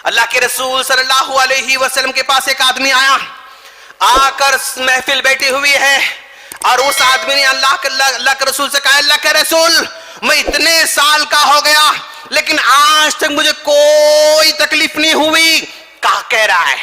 اللہ کے رسول صلی اللہ علیہ وسلم کے پاس ایک آدمی آیا، آ کر محفل بیٹھی ہوئی ہے، اور اس آدمی نے اللہ کے رسول سے کہا، اللہ کے رسول میں اتنے سال کا ہو گیا لیکن آج تک مجھے کوئی تکلیف نہیں ہوئی۔ کیا کہہ رہا ہے؟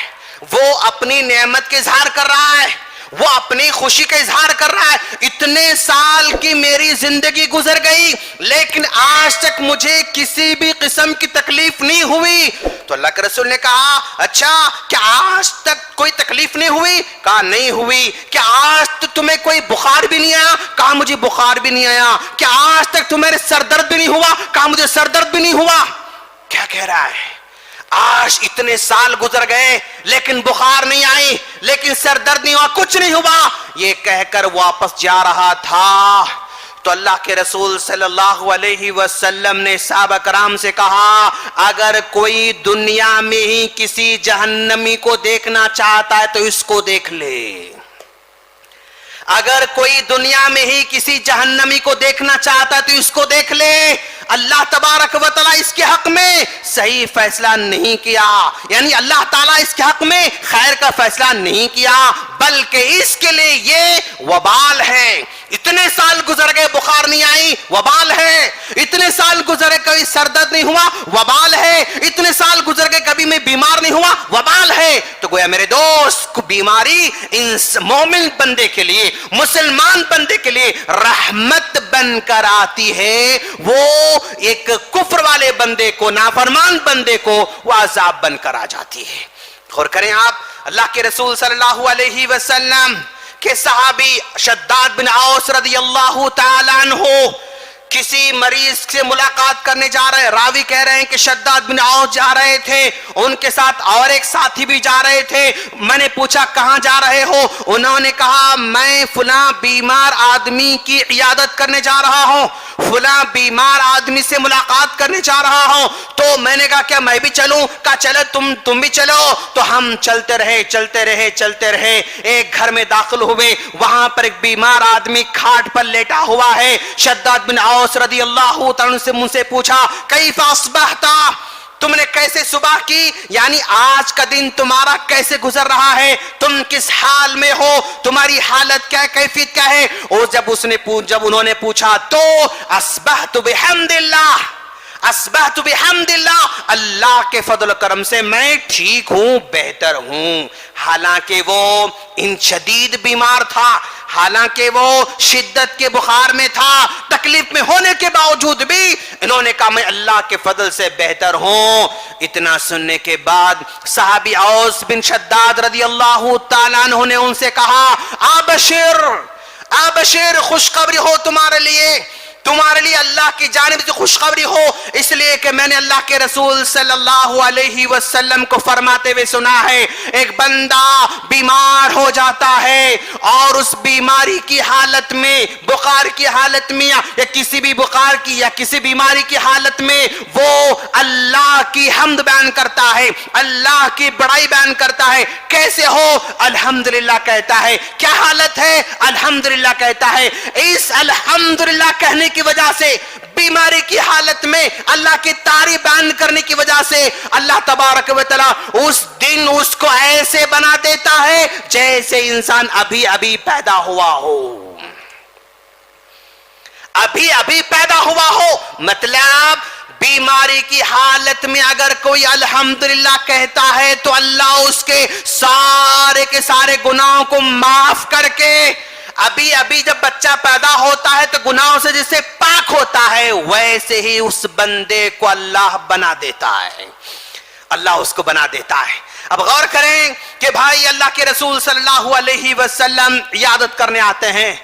وہ اپنی نعمت کے اظہار کر رہا ہے، وہ اپنی خوشی کا اظہار کر رہا ہے، اتنے سال کی میری زندگی گزر گئی لیکن آج تک مجھے کسی بھی قسم کی تکلیف نہیں ہوئی۔ تو اللہ کے رسول نے کہا، اچھا کیا آج تک کوئی تکلیف نہیں ہوئی؟ کہا نہیں ہوئی۔ کیا آج تک تمہیں کوئی بخار بھی نہیں آیا؟ کہا مجھے بخار بھی نہیں آیا۔ کیا آج تک تمہیں سر درد بھی نہیں ہوا؟ کہا مجھے سر درد بھی نہیں ہوا۔ کیا کہہ رہا ہے؟ آج اتنے سال گزر گئے لیکن بخار نہیں آئی، لیکن سر درد نہیں ہوا، کچھ نہیں ہوا، یہ کہہ کر واپس جا رہا تھا۔ تو اللہ کے رسول صلی اللہ علیہ وسلم نے صحابہ کرام سے کہا، اگر کوئی دنیا میں ہی کسی جہنمی کو دیکھنا چاہتا ہے تو اس کو دیکھ لے۔ اگر کوئی دنیا میں ہی کسی جہنمی کو دیکھنا چاہتا ہے تو اس کو دیکھ لے۔ اللہ تبارک و تعالیٰ اس کے حق میں صحیح فیصلہ نہیں کیا، یعنی اللہ تعالیٰ اس کے حق میں خیر کا فیصلہ نہیں کیا، بلکہ اس کے لیے یہ وبال ہے۔ اتنے سال گزر گئے بخار نہیں آئی، وبال ہے۔ اتنے سال گزرے کبھی سر درد نہیں ہوا، وبال ہے۔ اتنے سال گزر گئے کبھی میں بیمار نہیں ہوا، وبال ہے۔ تو گویا میرے دوست، بیماری مومن بندے کے لیے، مسلمان بندے کے لیے رحمت بن کر آتی ہے، وہ ایک کفر والے بندے کو، نافرمان بندے کو وہ عذاب بن کر آ جاتی ہے۔ غور کریں آپ، اللہ کے رسول صلی اللہ علیہ وسلم کہ صحابی شداد بن اوس رضی اللہ تعالیٰ عنہ کسی مریض سے ملاقات کرنے جا رہے، راوی کہہ رہے ہیں کہ شداد بن اوس جا رہے تھے، ان کے ساتھ اور ایک ساتھی بھی جا رہے تھے۔ میں نے پوچھا کہاں جا رہے ہو؟ انہوں نے کہا میں فلاں بیمار آدمی کی عیادت کرنے جا رہا ہوں، فلاں بیمار آدمی سے ملاقات کرنے جا رہا ہوں۔ تو میں نے کہا کیا میں بھی چلوں؟ کہا چلو تم بھی چلو۔ تو ہم چلتے رہے، ایک گھر میں داخل ہوئے، وہاں پر ایک بیمار آدمی کھاٹ پر لیٹا ہوا ہے۔ شداد بن اوس رضی اللہ تعالیٰ سے مجھ سے پوچھا کیف اصبحت، تم نے کیسے صبح کی، یعنی آج کا دن تمہارا کیسے گزر رہا ہے، تم کس حال میں ہو، تمہاری حالت کیا ہے، کیفیت کیا ہے؟ اور جب انہوں نے پوچھا تو اصبحت بحمد اللہ، اصبحت بحمد اللہ، اللہ کے فضل و کرم سے میں ٹھیک ہوں، بہتر ہوں۔ حالانکہ وہ ان شدید بیمار تھا، حالانکہ وہ شدت کے بخار میں تھا، تکلیف میں ہونے کے باوجود بھی انہوں نے کہا میں اللہ کے فضل سے بہتر ہوں۔ اتنا سننے کے بعد صحابی اوس بن شداد رضی اللہ تعالیٰ عنہ نے ان سے کہا ابشر، خوشخبری ہو تمہارے لیے اللہ کی جانب سے خوشخبری ہو، اس لیے کہ میں نے اللہ کے رسول صلی اللہ علیہ وسلم کو فرماتے ہوئے سنا ہے، ایک بندہ بیمار ہو جاتا ہے اور اس بیماری کی حالت میں، بخار کی حالت میں، یا کسی بھی بخار کی یا کسی بیماری کی حالت میں وہ اللہ کی حمد بیان کرتا ہے، اللہ کی بڑائی بیان کرتا ہے۔ کیسے ہو؟ الحمدللہ کہتا ہے۔ کیا حالت ہے؟ الحمدللہ کہتا ہے۔ اس الحمدللہ کہنے کی وجہ سے، بیماری کی حالت میں اللہ کی تعریف بیان کرنے کی وجہ سے اللہ تبارک و تعالی اس دن اس کو ایسے بنا دیتا ہے جیسے انسان ابھی پیدا ہوا ہو، ابھی پیدا ہوا ہو۔ مطلب بیماری کی حالت میں اگر کوئی الحمدللہ کہتا ہے تو اللہ اس کے سارے گناہوں کو معاف کر کے، ابھی جب بچہ پیدا ہوتا ہے تو گناہوں سے جسے پاک ہوتا ہے، ویسے ہی اس بندے کو اللہ بنا دیتا ہے، اللہ اس کو بنا دیتا ہے۔ اب غور کریں کہ بھائی اللہ کے رسول صلی اللہ علیہ وسلم عیادت کرنے آتے ہیں،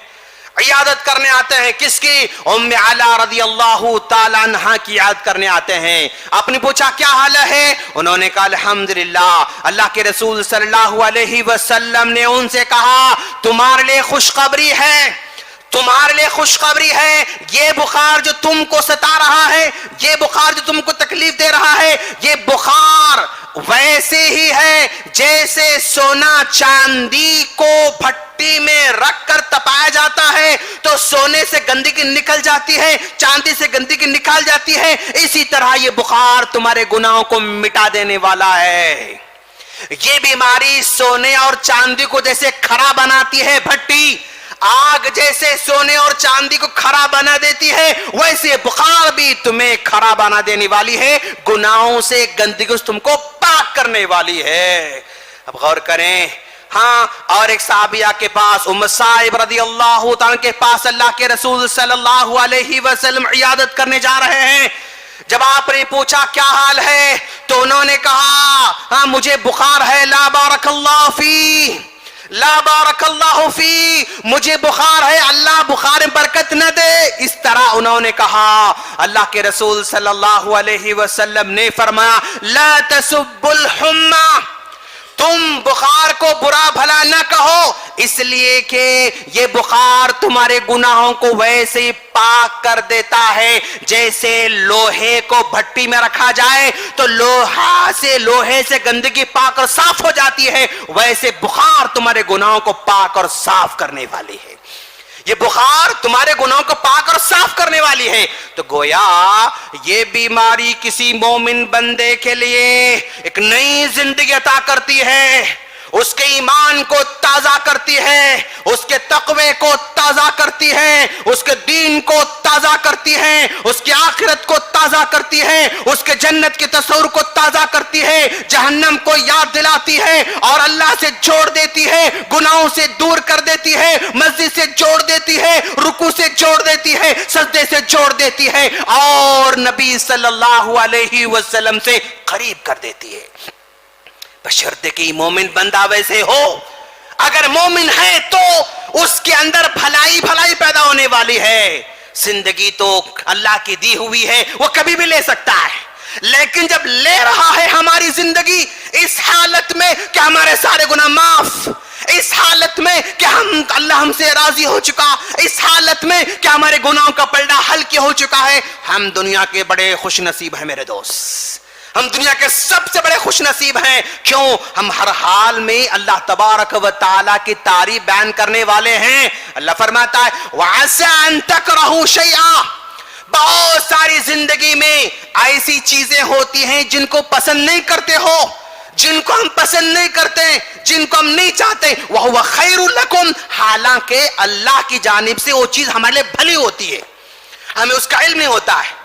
کس کی؟ ام علا رضی اللہ تعالیٰ عنہ کی عیادت کرنے آتے ہیں۔ آپ نے پوچھا کیا حال ہے؟ انہوں نے کہا الحمدللہ۔ اللہ کے رسول صلی اللہ علیہ وسلم نے ان سے کہا تمہارے لیے خوشخبری ہے، تمہارے لیے خوشخبری ہے، یہ بخار جو تم کو ستا رہا ہے، یہ بخار جو تم کو تکلیف دے رہا ہے، یہ بخار ویسے ہی ہے جیسے سونا چاندی کو بھٹی میں رکھ کر تپایا جاتا ہے تو سونے سے گندگی نکل جاتی ہے، چاندی سے گندگی نکال جاتی ہے، اسی طرح یہ بخار تمہارے گناہوں کو مٹا دینے والا ہے۔ یہ بیماری سونے اور چاندی کو جیسے کھرا بناتی ہے بھٹی، آگ جیسے سونے اور چاندی کو کھرا بنا دیتی ہے، ویسے بخار بھی تمہیں کھرا بنا دینے والی ہے، گناہوں سے گندگی سے تم کو پاک کرنے والی ہے۔ اب غور کریں، ہاں، اور ایک صحابیہ کے پاس ام صائب رضی اللہ تعالیٰ کے پاس اللہ کے رسول صلی اللہ علیہ وسلم عیادت کرنے جا رہے ہیں۔ جب آپ نے پوچھا کیا حال ہے تو انہوں نے کہا ہاں مجھے بخار ہے، لا بارک اللہ فی، لا بارک اللہ فی، مجھے بخار ہے، اللہ بخار میں برکت نہ دے۔ اس طرح انہوں نے کہا، اللہ کے رسول صلی اللہ علیہ وسلم نے فرمایا لا تسب الحمى، تم بخار کو برا بھلا نہ کہو، اس لیے کہ یہ بخار تمہارے گناہوں کو ویسے ہی پاک کر دیتا ہے جیسے لوہے کو بھٹی میں رکھا جائے تو لوہے سے گندگی پاک اور صاف ہو جاتی ہے، ویسے بخار تمہارے گناہوں کو پاک اور صاف کرنے والی ہے۔ یہ بخار تمہارے گناہوں کو پاک اور صاف کرنے والی ہے۔ تو گویا یہ بیماری کسی مومن بندے کے لیے ایک نئی زندگی عطا کرتی ہے، اس کے ایمان کو تازہ کرتی ہے، اس کے تقوی کو تازہ کرتی ہے، اس کے دین کو تازہ کرتی ہے، اس کی آخرت کو تازہ کرتی ہے، اس کے جنت کے تصور کو تازہ کرتی ہے، جہنم کو یاد دلاتی ہے اور اللہ سے جوڑ دیتی ہے، گناہوں سے دور کر دیتی ہے، مسجد سے جوڑ دیتی ہے، رکوع سے جوڑ دیتی ہے، سجدے سے جوڑ دیتی ہے اور نبی صلی اللہ علیہ وسلم سے قریب کر دیتی ہے، بشرطے کہ مومن بندہ ویسے ہو۔ اگر مومن ہے تو اس کے اندر بھلائی پیدا ہونے والی ہے۔ زندگی تو اللہ کی دی ہوئی ہے، وہ کبھی بھی لے سکتا ہے، لیکن جب لے رہا ہے ہماری زندگی اس حالت میں کہ ہمارے سارے گناہ معاف، اس حالت میں کہ اللہ ہم سے راضی ہو چکا، اس حالت میں کہ ہمارے گناہوں کا پلڑا ہلکا ہو چکا ہے، ہم دنیا کے بڑے خوش نصیب ہیں میرے دوست، ہم دنیا کے سب سے بڑے خوش نصیب ہیں۔ کیوں؟ ہم ہر حال میں اللہ تبارک و تعالیٰ کی تعریف بیان کرنے والے ہیں۔ اللہ فرماتا ہے وَعَسَىٰ أَن تَكْرَهُوا شَيْئًا، بہت ساری زندگی میں ایسی چیزیں ہوتی ہیں جن کو پسند نہیں کرتے ہو، جن کو ہم پسند نہیں کرتے، جن کو ہم نہیں چاہتے، وَهُوَ خَيْرٌ لَكُمْ، حالانکہ اللہ کی جانب سے وہ چیز ہمارے لیے بھلی ہوتی ہے، ہمیں اس کا علم نہیں ہوتا ہے،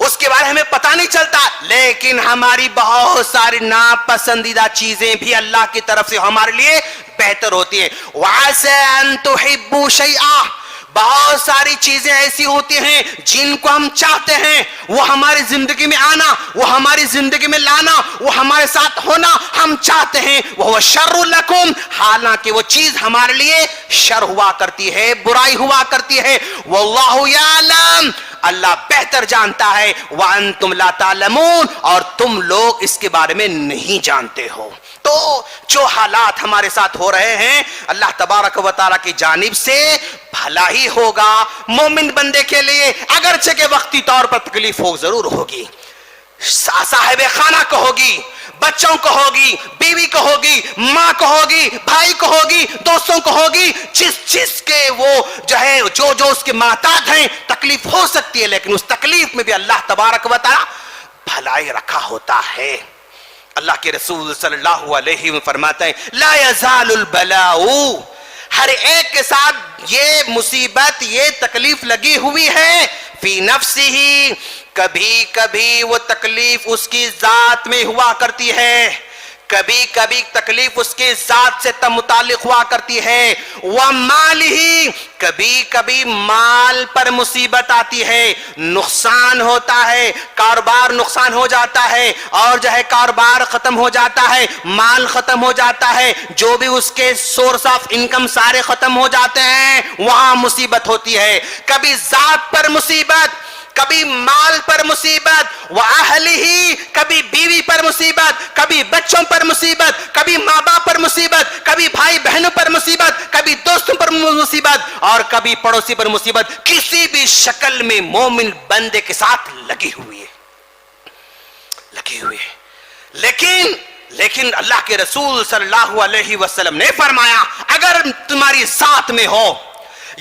اس کے بارے ہمیں پتہ نہیں چلتا، لیکن ہماری بہت ساری ناپسندیدہ چیزیں بھی اللہ کی طرف سے ہمارے لیے بہتر ہوتی ہیں۔ وَعَسَىٰ أَن تُحِبُّوا شَيْئًا، بہت ساری چیزیں ایسی ہوتی ہیں جن کو ہم چاہتے ہیں، وہ ہماری زندگی میں آنا، وہ ہماری زندگی میں لانا، وہ ہمارے ساتھ ہونا ہم چاہتے ہیں، وہ شر لکم، حالانکہ وہ چیز ہمارے لیے شر ہوا کرتی ہے، برائی ہوا کرتی ہے۔ واللہ یعلم، اللہ بہتر جانتا ہے، وانتم لا تعلمون، اور تم لوگ اس کے بارے میں نہیں جانتے ہو۔ تو جو حالات ہمارے ساتھ ہو رہے ہیں اللہ تبارک و تعالیٰ کی جانب سے بھلا ہی ہوگا مومن بندے کے لیے، اگرچہ کہ وقتی طور پر تکلیف ضرور ہوگی، صاحب خانہ کو ہوگی، بچوں کو ہوگی، بیوی کو ہوگی، ماں کو ہوگی، بھائی کو ہوگی، دوستوں کو ہوگی، جس کے وہ جو ہے جو اس کے محتاج ہیں تکلیف ہو سکتی ہے، لیکن اس تکلیف میں بھی اللہ تبارک و تعالیٰ بھلائی رکھا ہوتا ہے۔ اللہ کے رسول صلی اللہ علیہ وسلم فرماتے ہیں لا یزال البلاء، ہر ایک کے ساتھ یہ مصیبت، یہ تکلیف لگی ہوئی ہے، فی نفسہ، کبھی کبھی وہ تکلیف اس کی ذات میں ہوا کرتی ہے، کبھی کبھی تکلیف اس کے ذات سے متعلق ہوا کرتی ہے، وَمَالِهِ، کبھی کبھی مال پر مصیبت آتی ہے، نقصان ہوتا ہے، کاروبار نقصان ہو جاتا ہے، اور جو ہے کاروبار ختم ہو جاتا ہے، مال ختم ہو جاتا ہے، جو بھی اس کے سورس آف انکم سارے ختم ہو جاتے ہیں، وہاں مصیبت ہوتی ہے۔ کبھی ذات پر مصیبت، کبھی مال پر مصیبت، وَأَهْلِهِ، کبھی بیوی پر مصیبت، کبھی بچوں پر مصیبت، کبھی ماں باپ پر مصیبت، کبھی بھائی بہنوں پر مصیبت، کبھی دوستوں پر مصیبت، اور کبھی پڑوسی پر مصیبت، کسی بھی شکل میں مومن بندے کے ساتھ لگی ہوئی ہے، لیکن اللہ کے رسول صلی اللہ علیہ وسلم نے فرمایا اگر تمہاری ذات میں ہو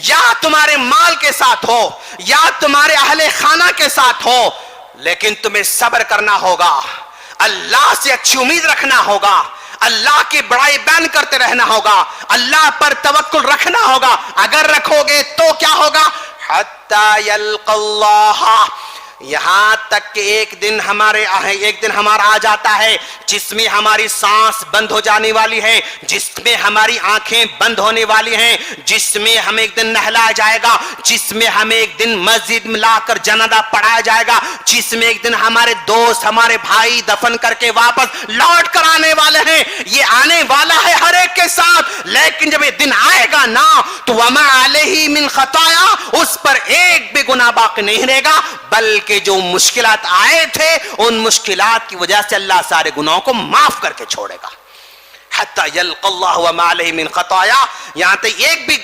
یا تمہارے مال کے ساتھ ہو یا تمہارے اہل خانہ کے ساتھ ہو، لیکن تمہیں صبر کرنا ہوگا، اللہ سے اچھی امید رکھنا ہوگا، اللہ کی بڑائی بیان کرتے رہنا ہوگا، اللہ پر توکل رکھنا ہوگا۔ اگر رکھو گے تو کیا ہوگا؟ حتی یلقى اللہ، یہاں تک کہ ایک دن ہمارا آ جاتا ہے جس میں ہماری سانس بند ہو جانے والی ہے، جس میں ہماری آنکھیں بند ہونے والی ہیں، جس میں ہمیں ایک دن نہلایا جائے گا، جس میں ہمیں ایک دن مسجد میں لا کر جنازہ پڑھایا جائے گا، جس میں ایک دن ہمارے دوست ہمارے بھائی دفن کر کے واپس لوٹ کر آنے والے ہیں۔ یہ آنے والا ہے ہر ایک کے ساتھ، لیکن جب یہ دن آئے گا نا تو وما علیہ من خطایا، اس پر ایک بھی گناہ باقی نہیں رہے گا، بلکہ جو مشکلات آئے تھے ان مشکلات کی وجہ سے اللہ سارے گناہوں کو معاف کر کے چھوڑے گا۔ حتی یلقى اللہ وما علیہ من خطایا، یہاں تک ایک بھی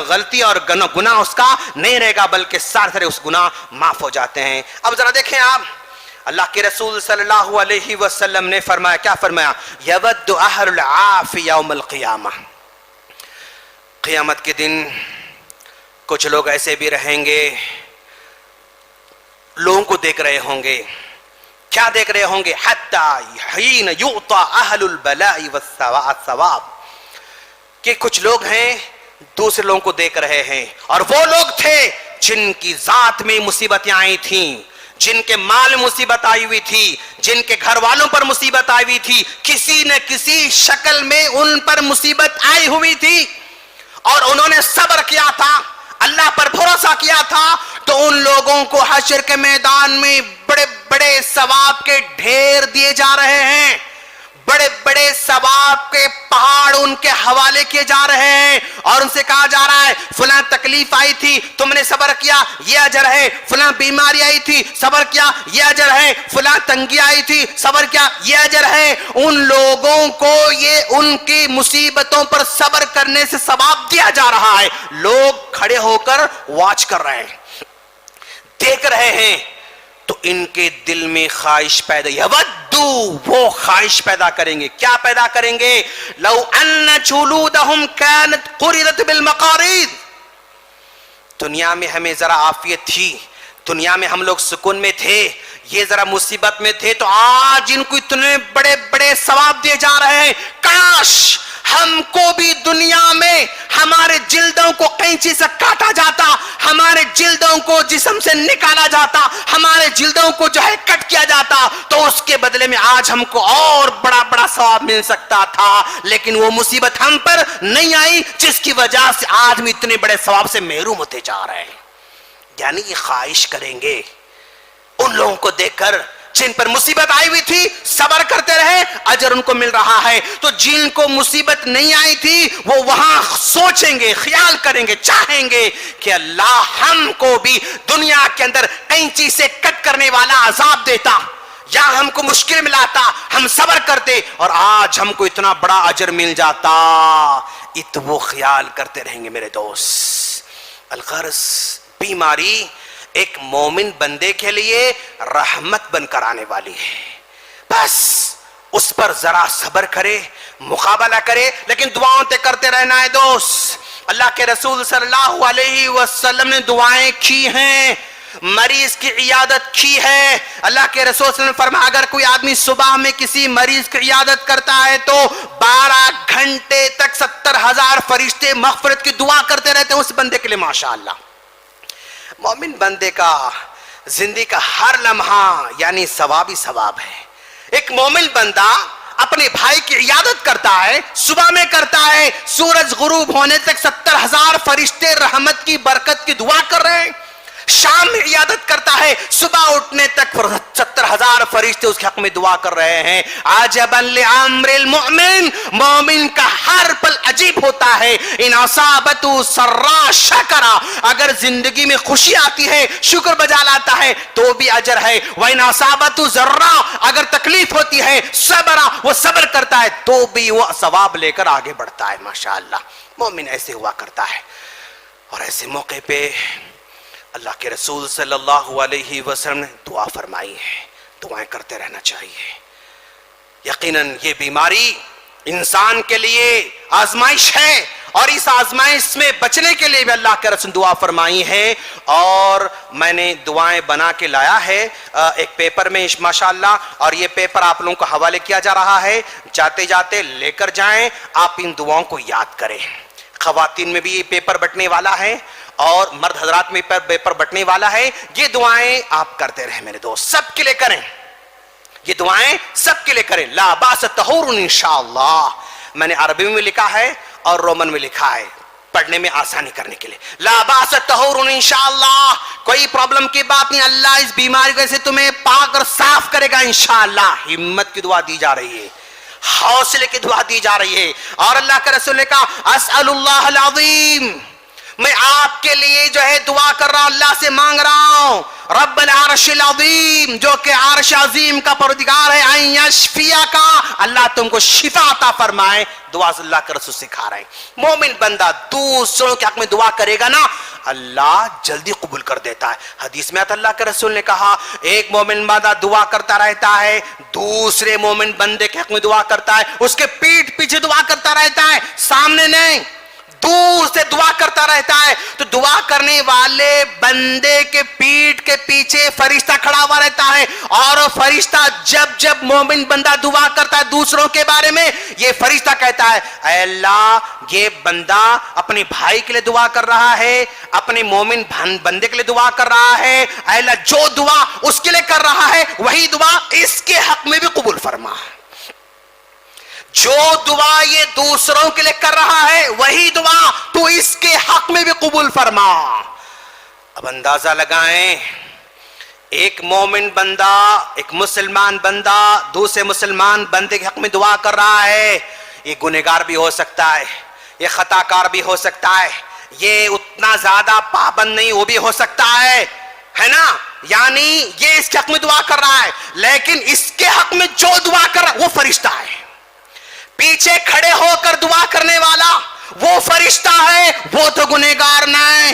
غلطی اور گناہ اس کا نہیں رہے گا، بلکہ سارے اس گناہ معاف ہو جاتے ہیں۔ اب ذرا دیکھیں آپ، اللہ کے رسول صلی اللہ علیہ وسلم نے فرمایا، کیا فرمایا؟ یود اہل العاف یوم القیامہ، قیامت کے دن کچھ لوگ ایسے بھی رہیں گے، لوگوں کو دیکھ رہے ہوں گے، کیا دیکھ رہے ہوں گے؟ حتی حین یعطى اہل البلاء والثواب، کہ کچھ لوگ ہیں دوسرے لوگوں کو دیکھ رہے ہیں، اور وہ لوگ تھے جن کی ذات میں مصیبتیں آئی تھیں، جن کے مال مصیبت آئی ہوئی تھی، جن کے گھر والوں پر مصیبت آئی ہوئی تھی، کسی نہ کسی شکل میں ان پر مصیبت آئی ہوئی تھی، اور انہوں نے صبر کیا تھا، اللہ پر بھروسہ کیا تھا، تو ان لوگوں کو حشر کے میدان میں بڑے بڑے ثواب کے ڈھیر دیے جا رہے ہیں، بڑے بڑے ثواب کے پہاڑ ان کے حوالے کیے جا رہے ہیں، اور ان سے کہا جا رہا ہے فلاں تکلیف آئی تھی تم نے صبر کیا یہ اجر ہے، فلاں بیماری آئی تھی صبر کیا یہ اجر ہے، فلاں تنگی آئی تھی صبر کیا یہ اجر ہے۔ ان لوگوں کو یہ ان کی مصیبتوں پر صبر کرنے سے ثواب دیا جا رہا ہے، لوگ کھڑے ہو کر واچ کر رہے ہیں، دیکھ رہے ہیں، تو ان کے دل میں خواہش پیدا، یودو، وہ خواہش پیدا کریں گے، کیا پیدا کریں گے؟ لو ان جلودہم کانت قررت بالمقارید، دنیا میں ہمیں ذرا عافیت تھی، دنیا میں ہم لوگ سکون میں تھے، یہ ذرا مصیبت میں تھے، تو آج ان کو اتنے بڑے بڑے ثواب دیے جا رہے ہیں، کاش ہم کو بھی دنیا میں ہمارے جلدوں کو قینچی سے کاٹا جاتا، ہمارے جلدوں کو جسم سے نکالا جاتا، ہمارے جلدوں کو جو ہے کٹ کیا جاتا، تو اس کے بدلے میں آج ہم کو اور بڑا بڑا ثواب مل سکتا تھا، لیکن وہ مصیبت ہم پر نہیں آئی، جس کی وجہ سے آج ہم اتنے بڑے ثواب سے محروم ہوتے جا رہے ہیں۔ یعنی یہ خواہش کریں گے ان لوگوں کو دیکھ کر جن پر مصیبت آئی ہوئی تھی، صبر کرتے رہے، اجر ان کو مل رہا ہے، تو جن کو مصیبت نہیں آئی تھی وہ وہاں سوچیں گے، خیال کریں گے، چاہیں گے کہ اللہ ہم کو بھی دنیا کے اندر قینچی سے کٹ کرنے والا عذاب دیتا، یا ہم کو مشکل میں لاتا، ہم صبر کرتے اور آج ہم کو اتنا بڑا اجر مل جاتا۔ وہ خیال کرتے رہیں گے میرے دوست۔ الغرض، بیماری ایک مومن بندے کے لیے رحمت بن کر آنے والی ہے، بس اس پر ذرا صبر کرے، مقابلہ کرے، لیکن دعاؤں تے کرتے رہنا ہے دوست۔ اللہ کے رسول صلی اللہ علیہ وسلم نے دعائیں کی ہیں، مریض کی عیادت کی ہے۔ اللہ کے رسول صلی اللہ علیہ وسلم نے فرمایا اگر کوئی آدمی صبح میں کسی مریض کی عیادت کرتا ہے تو 12 گھنٹے تک 70,000 فرشتے مغفرت کی دعا کرتے رہتے ہیں اس بندے کے لیے، ماشاءاللہ۔ مومن بندے کا زندگی کا ہر لمحہ یعنی ثواب ہی ثواب ہے۔ ایک مومن بندہ اپنے بھائی کی عیادت کرتا ہے، صبح میں کرتا ہے، سورج غروب ہونے تک 70,000 فرشتے رحمت کی برکت کی دعا کر رہے ہیں۔ شام میں عیادت کرتا ہے، صبح اٹھنے تک 70,000 فرشتے اس کے حق میں دعا کر رہے ہیں۔ عجبا لامر المؤمن، مومن کا ہر پل عجیب ہوتا ہے۔ ان اصابتہ سراء شکر، اگر زندگی میں خوشی آتی ہے شکر بجا لاتا ہے تو بھی اجر ہے، وان اصابتہ ضراء، اگر تکلیف ہوتی ہے صبر، وہ صبر کرتا ہے تو بھی وہ ثواب لے کر آگے بڑھتا ہے۔ ماشاءاللہ مومن ایسے ہوا کرتا ہے، اور ایسے موقع پہ اللہ کے رسول صلی اللہ علیہ وسلم نے دعا فرمائی ہے، دعائیں کرتے رہنا چاہیے۔ یقیناً یہ بیماری انسان کے لیے آزمائش ہے، اور اس آزمائش میں بچنے کے لیے بھی اللہ کے رسول دعا فرمائی ہے، اور میں نے دعائیں بنا کے لایا ہے ایک پیپر میں ماشاءاللہ، اور یہ پیپر آپ لوگوں کو حوالے کیا جا رہا ہے، جاتے جاتے لے کر جائیں، آپ ان دعاؤں کو یاد کریں۔ خواتین میں بھی یہ پیپر بٹنے والا ہے اور مرد حضرات میں پیپر بٹنے والا ہے، یہ دعائیں آپ کرتے رہیں میرے دوست، سب کے لیے کریں، یہ دعائیں سب کے لیے کریں۔ لا باس طہور انشاءاللہ، میں نے عربی میں لکھا ہے اور رومن میں لکھا ہے پڑھنے میں آسانی کرنے کے لیے۔ لا باس طہور انشاءاللہ، کوئی پرابلم کی بات نہیں، اللہ اس بیماری کو سے تمہیں پاک اور صاف کرے گا انشاءاللہ۔ ہمت کی دعا دی جا رہی ہے، حوصلے کی دعا دی جا رہی ہے، اور اللہ کے رسول نے کہا اسأل اللہ العظیم، میں آپ کے لیے جو ہے دعا کر رہا ہوں، اللہ سے مانگ رہا ہوں، رب العرش العظیم، جو کہ عرش عظیم کا پروردگار ہے، ان یشفیک، اللہ تم کو شفا عطا فرمائے۔ دعا سے اللہ کے رسول سکھا رہے ہیں۔ مومن بندہ دوسروں کے حق میں دعا کرے گا نا، اللہ جلدی قبول کر دیتا ہے۔ حدیث میں اللہ کے رسول نے کہا ایک مومن بندہ دعا کرتا رہتا ہے، دوسرے مومن بندے کے حق میں دعا کرتا ہے، اس کے پیٹھ پیچھے دعا کرتا رہتا ہے، سامنے نہیں، دور سے دعا کرتا رہتا ہے، تو دعا کرنے والے بندے کے پیٹھ کے پیچھے فرشتہ کھڑا ہوا رہتا ہے، اور فرشتہ جب مومن بندہ دعا کرتا ہے دوسروں کے بارے میں، یہ فرشتہ کہتا ہے اے اللہ یہ بندہ اپنے بھائی کے لیے دعا کر رہا ہے، اپنے مومن بندے کے لیے دعا کر رہا ہے، اے اللہ جو دعا اس کے لیے کر رہا ہے وہی دعا اس کے حق میں بھی قبول فرما، جو دعا یہ دوسروں کے لیے کر رہا ہے وہی دعا تو اس کے حق میں بھی قبول فرما۔ اب اندازہ لگائیں، ایک مومن بندہ، ایک مسلمان بندہ دوسرے مسلمان بندے کے حق میں دعا کر رہا ہے، یہ گنہگار بھی ہو سکتا ہے، یہ خطا کار بھی ہو سکتا ہے، یہ اتنا زیادہ پابند نہیں وہ بھی ہو سکتا ہے نا، یعنی یہ اس کے حق میں دعا کر رہا ہے، لیکن اس کے حق میں جو دعا کر رہا ہے وہ فرشتہ ہے، پیچھے کھڑے ہو کر دعا کرنے والا وہ فرشتہ ہے، وہ تو گنہگار نہیں،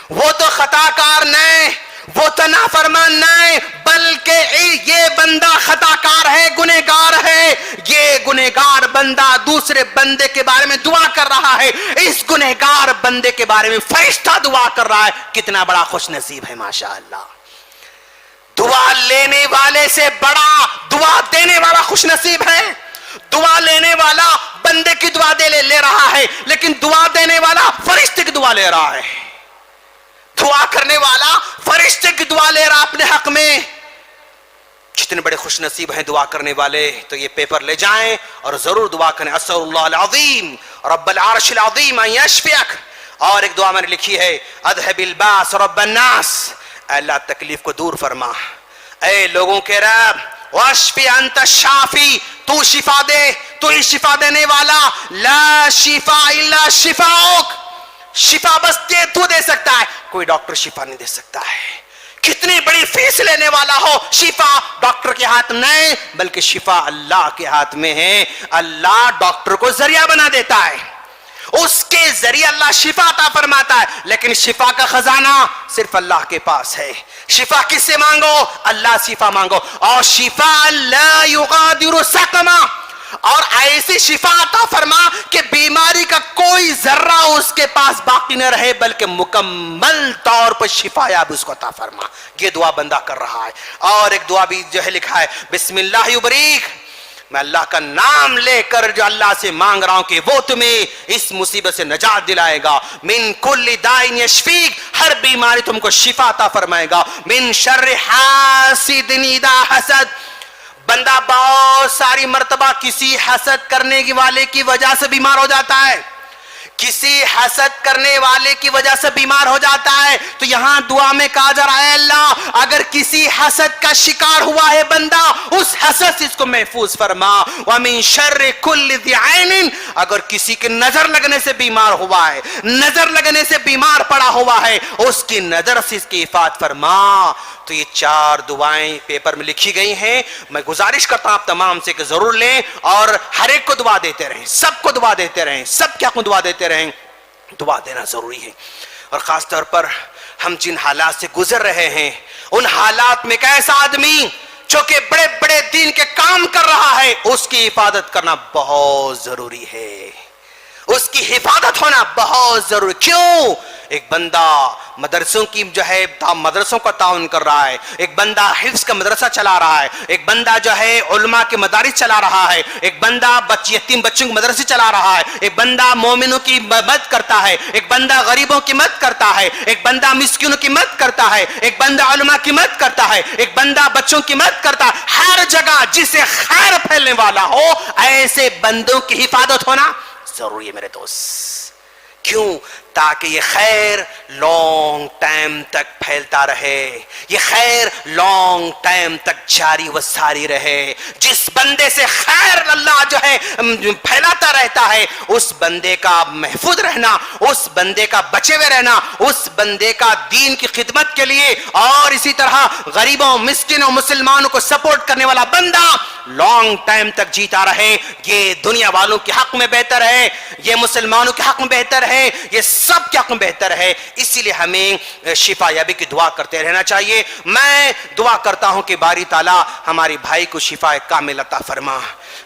وہ تو خطا کار نہیں، وہ تو نافرمان نہیں، بلکہ یہ بندہ خطا کار ہے، گنہگار ہے، یہ گنہگار بندہ دوسرے بندے کے بارے میں دعا کر رہا ہے، اس گنہگار بندے کے بارے میں فرشتہ دعا کر رہا ہے، کتنا بڑا خوش نصیب ہے ماشاءاللہ۔ دعا لینے والے سے بڑا دعا دینے والا خوش نصیب ہے۔ دعا لینے والا بندے کی دعا لے رہا ہے، لیکن دعا دینے والا فرشتے کی دعا لے رہا ہے، دعا کرنے والا فرشتے کی دعا لے رہا اپنے حق میں۔ کتنے بڑے خوش نصیب ہیں دعا کرنے والے، تو یہ پیپر لے جائیں اور ضرور دعا کریں، اسأل اللہ العظیم رب العرش العظیم ان یشفیک۔ اور ایک دعا میں نے لکھی ہے اذهب الباس رب الناس، اے اللہ تکلیف کو دور فرما، اے لوگوں کے رب، واشفی انت الشافی، تو شفا دے، تو ہی شفا دینے والا، لا شفا الا شفاؤک، شفا بس تو دے سکتا ہے، کوئی ڈاکٹر شفا نہیں دے سکتا ہے، کتنی بڑی فیس لینے والا ہو، شفا ڈاکٹر کے ہاتھ نہیں بلکہ شفا اللہ کے ہاتھ میں ہے۔ اللہ ڈاکٹر کو ذریعہ بنا دیتا ہے، اس کے ذریعے اللہ شفا عطا فرماتا ہے، لیکن شفا کا خزانہ صرف اللہ کے پاس ہے۔ شفا کس سے مانگو؟ اللہ شفا مانگو، اور شفا لا یغادر سقما، اور ایسی شفا عطا فرما کہ بیماری کا کوئی ذرہ اس کے پاس باقی نہ رہے، بلکہ مکمل طور پر شفا یاب اس کو عطا فرما۔ یہ دعا بندہ کر رہا ہے۔ اور ایک دعا بھی جو ہے لکھا ہے بسم اللہ یبریک، میں اللہ کا نام لے کر جو اللہ سے مانگ رہا ہوں کہ وہ تمہیں اس مصیبت سے نجات دلائے گا، من کل دائن یشفیک، ہر بیماری تم کو شفا عطا فرمائے گا، من شر حاسد اذا حسد، بندہ بہت ساری مرتبہ کسی حسد کرنے والے کی وجہ سے بیمار ہو جاتا ہے، کسی حسد کرنے والے کی وجہ سے بیمار ہو جاتا ہے، تو یہاں دعا میں کہا جا رہا ہے اللہ اگر کسی حسد کا شکار ہوا ہے بندہ، اس حسد سے اس کو محفوظ فرما، وَمِن شَرِّ كُلِّ ذِي عَيْنٍ، اگر کسی کی نظر لگنے سے بیمار ہوا ہے، نظر لگنے سے بیمار پڑا ہوا ہے، اس کی نظر سے اس کی حفاظت فرما۔ تو یہ 4 دعائیں پیپر میں لکھی گئی ہیں، میں گزارش کرتا ہوں آپ تمام سے کہ ضرور لیں اور ہر ایک کو دعا دیتے رہیں، سب کو دعا دیتے رہیں، سب کے حق میں دعا دیتے رہیں، دعا دینا ضروری ہے۔ اور خاص طور پر ہم جن حالات سے گزر رہے ہیں، ان حالات میں ایک ایسا آدمی جو کہ بڑے بڑے دین کے کام کر رہا ہے اس کی حفاظت کرنا بہت ضروری ہے، اس کی حفاظت ہونا بہت ضروری. کیوں؟ ایک بندہ مدرسوں کی جو ہے مدرسوں کا تعاون کر رہا ہے، ایک بندہ حفظ کا مدرسہ چلا رہا ہے، ایک بندہ جو ہے علماء کے مدارس چلا رہا ہے، ایک بندہ یتیم بچوں کے مدرسے چلا رہا ہے، ایک بندہ مومنوں کی مدد کرتا ہے، ایک بندہ غریبوں کی مدد کرتا ہے، ایک بندہ مسکینوں کی مدد کرتا ہے، ایک بندہ علماء کی مدد کرتا ہے، ایک بندہ بچوں کی مدد کرتا ہے. ہر جگہ جسے خیر پھیلنے والا ہو ایسے بندوں کی حفاظت ہونا ضروری ہے میرے دوست. کیوں؟ تاکہ یہ خیر لانگ ٹائم تک پھیلتا رہے، یہ خیر لانگ ٹائم تک جاری و ساری رہے. جس بندے سے خیر اللہ جو ہے پھیلاتا رہتا ہے اس بندے کا محفوظ رہنا، اس بندے کا بچے ہوئے رہنا، اس بندے کا دین کی خدمت کے لیے اور اسی طرح غریبوں مسکینوں مسلمانوں کو سپورٹ کرنے والا بندہ لانگ ٹائم تک جیتا رہے. یہ دنیا والوں کے حق میں بہتر ہے، یہ مسلمانوں کے حق میں بہتر ہے، یہ سب کے حق میں بہتر ہے. اسی لیے ہمیں شفا یابی کی دعا کرتے رہنا چاہیے. میں دعا کرتا ہوں کہ باری تعالیٰ ہماری بھائی کو شفا کامل عطا فرما،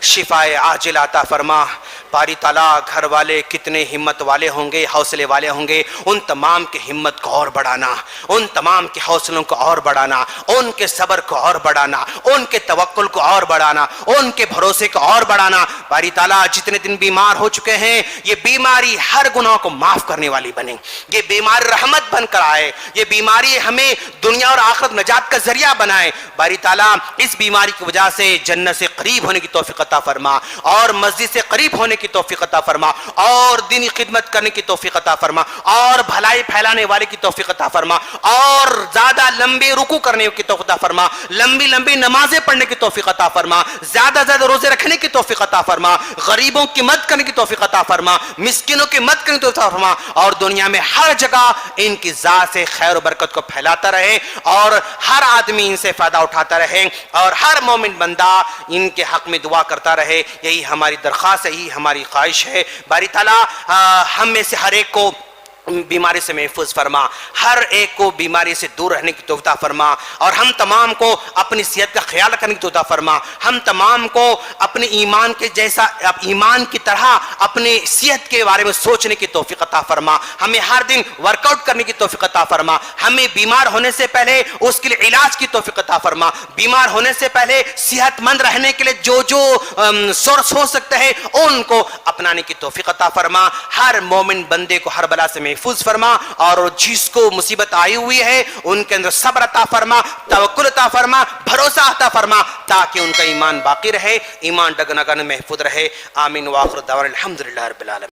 شفا عاجل عطا فرما. باری تعالیٰ گھر والے کتنے ہمت والے ہوں گے، حوصلے والے ہوں گے، ان تمام کی ہمت کو اور بڑھانا، ان تمام کے حوصلوں کو اور بڑھانا، ان کے صبر کو اور بڑھانا، ان کے توکل کو اور بڑھانا، ان کے بھروسے کو اور بڑھانا. باری تعالیٰ جتنے دن بیمار ہو چکے ہیں یہ بیماری ہر گناہ کو معاف کرنے والی بنے، یہ بیماری رحمت بن کر آئے، یہ بیماری ہمیں دنیا اور آخرت نجات کا ذریعہ بنائے. باری تعالیٰ اس بیماری کی وجہ سے جنت سے قریب ہونے کی توفیق عطا فرما، اور مسجد سے قریب ہونے کی توفیق عطا فرما، اور دینی خدمت کرنے کی توفیق عطا فرما، اور بھلائی پھیلانے والے کی توفیق عطا فرما، اور زیادہ لمبے رکوع کرنے کی توفیق عطا فرما، لمبی لمبی نمازیں پڑھنے کی توفیق عطا فرما، زیادہ زیادہ روزے رکھنے کی توفیق عطا فرما، غریبوں کی مدد کرنے کی توفیق عطا فرما، مسکینوں کی مدد کرنے کی توفیق عطا فرما، اور دنیا میں ہر جگہ ان کی ذات سے خیر و برکت کو پھیلاتا رہے، اور ہر آدمی ان سے فائدہ اٹھاتا رہے، اور ہر مومن بندہ ان کے حق میں دعا کرتا رہے. یہی ہماری درخواست ہے، یہی ہماری خواہش ہے. باری تعالیٰ ہم میں سے ہر ایک کو بیماری سے محفوظ فرما، ہر ایک کو بیماری سے دور رہنے کی توفیق عطا فرما، اور ہم تمام کو اپنی صحت کا خیال رکھنے کی توفیق عطا فرما. ہم تمام کو اپنے ایمان کے جیسا ایمان کی طرح اپنے صحت کے بارے میں سوچنے کی توفیق عطا فرما. ہمیں ہر دن ورک آؤٹ کرنے کی توفیق عطا فرما. ہمیں بیمار ہونے سے پہلے اس کے لیے علاج کی توفیق عطا فرما. بیمار ہونے سے پہلے صحت مند رہنے کے لیے جو سورس ہو سکتے ہیں ان کو اپنانے کی توفیق عطا فرما. ہر مومن بندے کو ہر بلا سے محفوظ فرما، اور جس کو مصیبت آئی ہوئی ہے ان کے اندر صبر عطا فرما، توکل عطا فرما، بھروسہ عطا فرما، تاکہ ان کا ایمان باقی رہے، ایمان ڈگمگانے محفوظ رہے. آمین. وآخر دعوانا الحمدللہ رب العالمین.